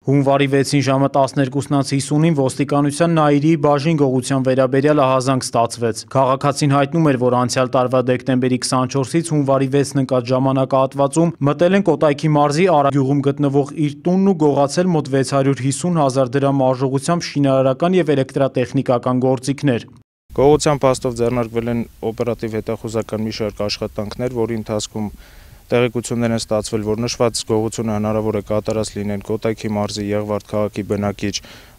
Հունվարի 6-ին ժամը 12:50-ին ոստիկանության Նայիրի բաժին գողության վերաբերյալ ահազանգ ստացվեց։ Քաղաքացին հայտնում էր, որ անցյալ տարվա դեկտեմբերի 24-ից հունվարի 6-ն ընկած ժամանակահատվածում մտել են Կոտայքի մարզի Արա գյուղում գտնվող իր տունն ու գողացել մոտ 650,000 դրամ արժողությամբ շինարարական և էլեկտրատեխնիկական գործիքներ։ Գողության փաստով ձեռնարկվել են օպերատիվ հետախուզական մի շարք աշխատանքներ, որի ընթացքում տեղեկություններ են ստացվել, որ նշված գողությունը հնարավոր է կատարած լինեն Կոտայքի մարզի Եղվարդ քաղաքի բնակիչ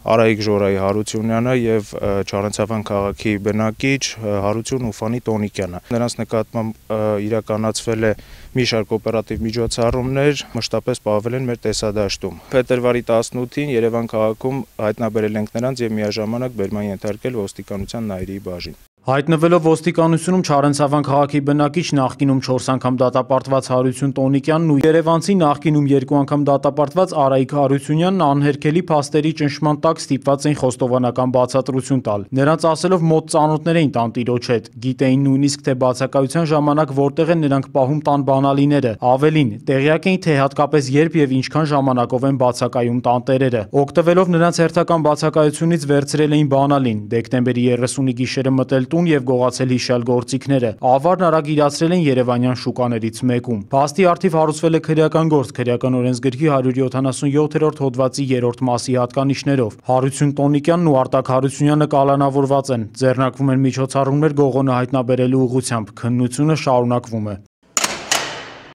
Արայիկ Ժորայի Հարությունյանը և Չարենցավան քաղաքի բնակիչ Հարություն Ուֆանի Տոնիկյանը։ Նրանց նկատմամբ իրականացվել է մի շարք օպերատիվ միջոցառումներ, մշտապես պահվել են մեր տեսադաշտում։ Փետրվարի 18-ին Երևան քաղաքում հայտնաբերել ենք նրանց և միաժամանակ բերման ենթարկել ոստիկանության Նայիրի բաժին։ Հայտնվելով ոստիկանությունում Չարենցավան քաղաքի բնակիչ նախկինում 4 անգամ դատապարտված Հարություն Տոնիկյանն ու երևանցի նախկինում 2 անգամ դատապարտված Արայիկ Հարությունյանն անհերքելի փաստերի ճնշման տակ ստիպված էին խոստովանական բացատրություն տալ։ Նրանց ասելով մոտ ծանոթներ էին տանտիրոջ հետ, գիտեին նույնիսկ թե բացակայության ժամանակ որտեղ են նրանք պահում տան բանալիները, ավելին, տեղյակ էին թե հատկապես երբ և ինչքան ժամանակով են բացակայում տանտերերը։ Օգտվելով նրանց հերթական բացակայությունից վերցրել էին բանալին, դեկտեմբերի 30-ի գիշերը մտել տուն և գողացել հիշյալ գործիքները։ Ավարն արագ իրացրել են երևանյան շուկաներից մեկում։ Փաստի առթիվ հարուցվել է քրեական գործ Քրեական օրենսգրքի 177-րդ հոդվածի 3-րդ մասի հատկանիշներով։ Հարություն Տոնիկյանն ու Արտակ Հարությունյանը կալանավորված են։ Ձեռնարկվում են միջոցառումներ գողոնը հայտնաբերելու ուղղությամբ։ Քննությունը շարունակվում է։